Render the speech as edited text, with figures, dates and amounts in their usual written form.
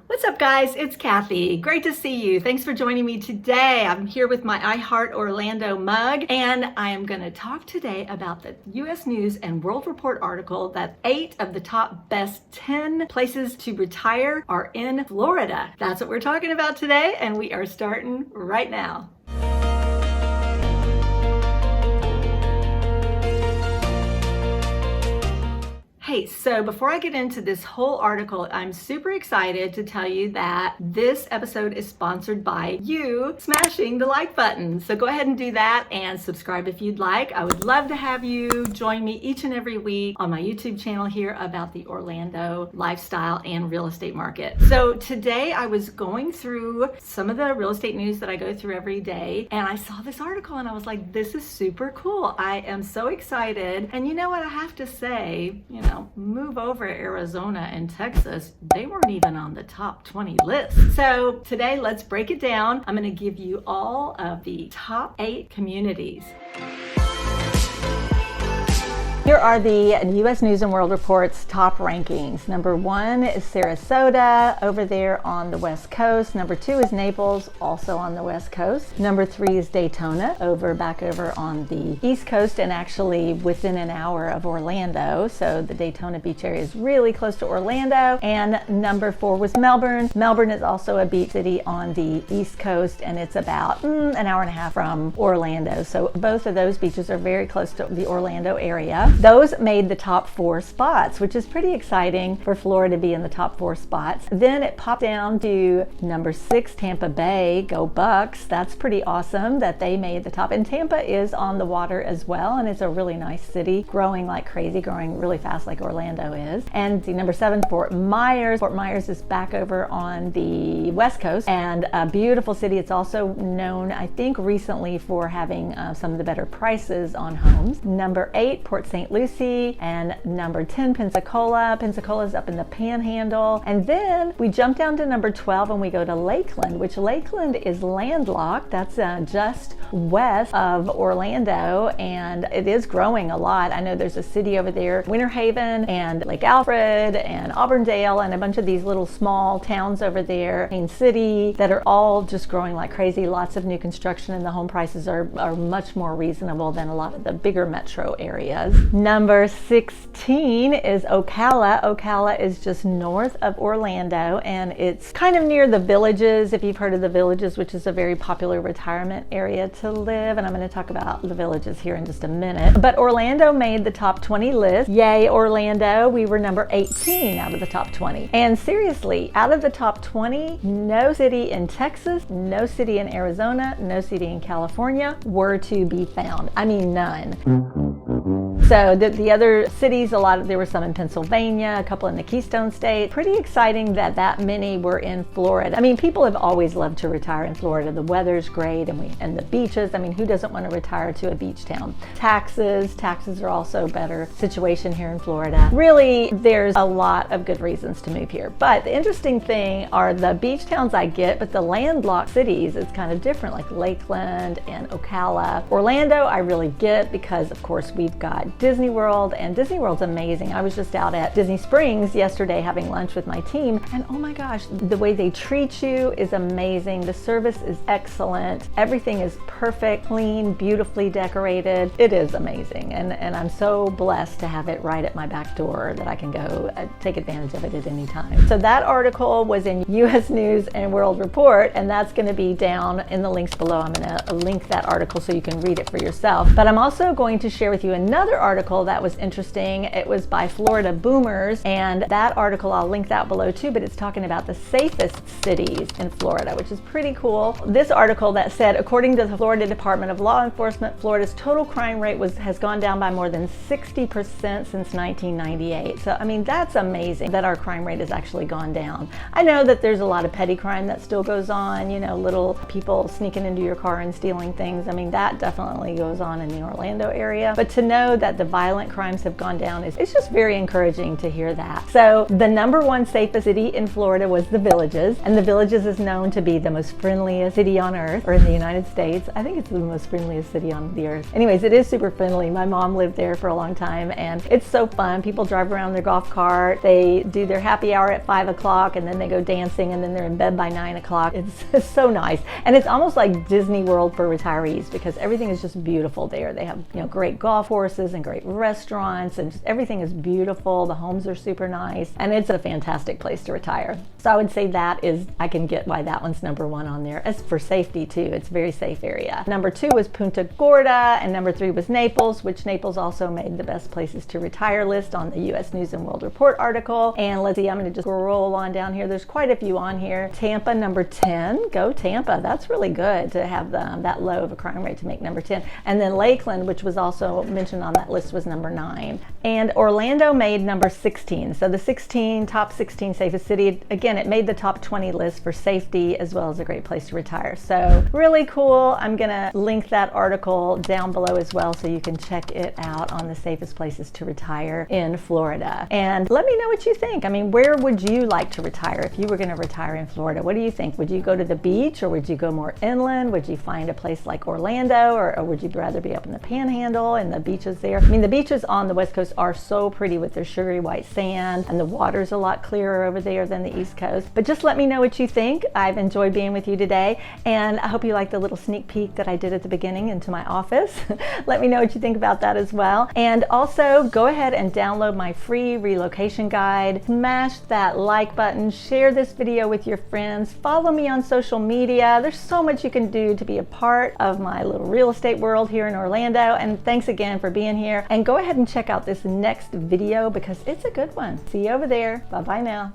What's up, guys? It's Kathy. Great to see you. Thanks for joining me today. I'm here with my I Heart Orlando mug, and I am going to talk today about the U.S. News and World Report article that 8 of the top best 10 places to retire are in Florida. That's what we're talking about today, and we are starting right now. Hey, so before I get into this whole article, I'm super excited to tell you that this episode is sponsored by you smashing the like button. So go ahead and do that and subscribe if you'd like. I would love to have you join me each and every week on my YouTube channel here about the Orlando lifestyle and real estate market. So today I was going through some of the real estate news that I go through every day, and I saw this article and I was like, this is super cool. I am so excited. And you know what I have to say, move over Arizona and Texas, they weren't even on the top 20 list. So today, let's break it down. I'm going to give you all of the top 8 communities. Here are the U.S. News and World Report's top rankings. Number 1 is Sarasota, over there on the West Coast. Number 2 is Naples, also on the West Coast. Number 3 is Daytona, back over on the East Coast and actually within an hour of Orlando. So the Daytona beach area is really close to Orlando. And number 4 was Melbourne. Melbourne is also a beach city on the East Coast, and it's about an hour and a half from Orlando. So both of those beaches are very close to the Orlando area. Those made the top 4 spots, which is pretty exciting for Florida to be in the top 4 spots. Then it popped down to number 6, Tampa Bay. Go Bucks. That's pretty awesome that they made the top. And Tampa is on the water as well, and it's a really nice city, growing like crazy, growing really fast like Orlando is. And the number 7, Fort Myers. Fort Myers is back over on the West Coast and a beautiful city. It's also known, I think, recently for having some of the better prices on homes. Number 8, Port St. Lucie, and number 10, Pensacola. Pensacola's up in the Panhandle. And then we jump down to number 12 and we go to Lakeland, which Lakeland is landlocked. That's just west of Orlando, and it is growing a lot. I know there's a city over there, Winter Haven and Lake Alfred and Auburndale, and a bunch of these little small towns over there, Main City, that are all just growing like crazy. Lots of new construction, and the home prices are much more reasonable than a lot of the bigger metro areas. Number 16 is Ocala. Ocala is just north of Orlando, and it's kind of near the Villages, if you've heard of the Villages, which is a very popular retirement area to live. And I'm going to talk about the Villages here in just a minute. But Orlando made the top 20 list. Yay, Orlando. We were number 18 out of the top 20. And seriously, out of the top 20, no city in Texas, no city in Arizona, no city in California were to be found. I mean, none. So the other cities, there were some in Pennsylvania, a couple in the Keystone State. Pretty exciting that many were in Florida. I mean, people have always loved to retire in Florida. The weather's great, and the beaches. I mean, who doesn't want to retire to a beach town? Taxes are also a better situation here in Florida. Really, there's a lot of good reasons to move here. But the interesting thing are the beach towns I get, but the landlocked cities is kind of different, like Lakeland and Ocala. Orlando, I really get because, of course, we've got Disney World, and Disney World's amazing. I was just out at Disney Springs yesterday having lunch with my team, and oh my gosh, the way they treat you is amazing. The service is excellent. Everything is perfect, clean, beautifully decorated. It is amazing, and I'm so blessed to have it right at my back door that I can go take advantage of it at any time. So that article was in U.S. News and World Report, and that's going to be down in the links below. I'm going to link that article so you can read it for yourself. But I'm also going to share with you another article that was interesting. It was by Florida Boomers, and that article, I'll link that below too, but it's talking about the safest cities in Florida, which is pretty cool. This article that said, according to the Florida Department of Law Enforcement, Florida's total crime rate has gone down by more than 60% since 1998. So, I mean, that's amazing that our crime rate has actually gone down. I know that there's a lot of petty crime that still goes on, little people sneaking into your car and stealing things. I mean, that definitely goes on in the Orlando area. But to know that the violent crimes have gone down. It's just very encouraging to hear that. So the #1 safest city in Florida was The Villages, and The Villages is known to be the most friendliest city on earth, or in the United States. I think it's the most friendliest city on the earth. Anyways, it is super friendly. My mom lived there for a long time, and it's so fun. People drive around their golf cart, they do their happy hour at 5 o'clock, and then they go dancing, and then they're in bed by 9 o'clock. It's so nice. And it's almost like Disney World for retirees, because everything is just beautiful there. They have, great golf courses and great restaurants, and just everything is beautiful. The homes are super nice, and it's a fantastic place to retire. So I would say I can get why that one's #1 on there. As for safety too, it's a very safe area. #2 was Punta Gorda, and #3 was Naples, which Naples also made the best places to retire list on the U.S. News and World Report article. And let's see, I'm going to just scroll on down here. There's quite a few on here. Tampa, #10. Go Tampa. That's really good to have that low of a crime rate to make #10. And then Lakeland, which was also mentioned on that list, was #9. And Orlando made #16. So the top 16 safest city, again, it made the top 20 list for safety as well as a great place to retire. So really cool. I'm going to link that article down below as well, so you can check it out on the safest places to retire in Florida. And let me know what you think. I mean, where would you like to retire if you were going to retire in Florida? What do you think? Would you go to the beach, or would you go more inland? Would you find a place like Orlando, or would you rather be up in the Panhandle and the beaches there? I mean, the beaches on the West Coast are so pretty with their sugary white sand, and the water's a lot clearer over there than the East Coast. But just let me know what you think. I've enjoyed being with you today, and I hope you liked the little sneak peek that I did at the beginning into my office. Let me know what you think about that as well. And also, go ahead and download my free relocation guide. Smash that like button, share this video with your friends, follow me on social media. There's so much you can do to be a part of my little real estate world here in Orlando. And thanks again for being here. And go ahead and check out this next video, because it's a good one. See you over there. Bye-bye now.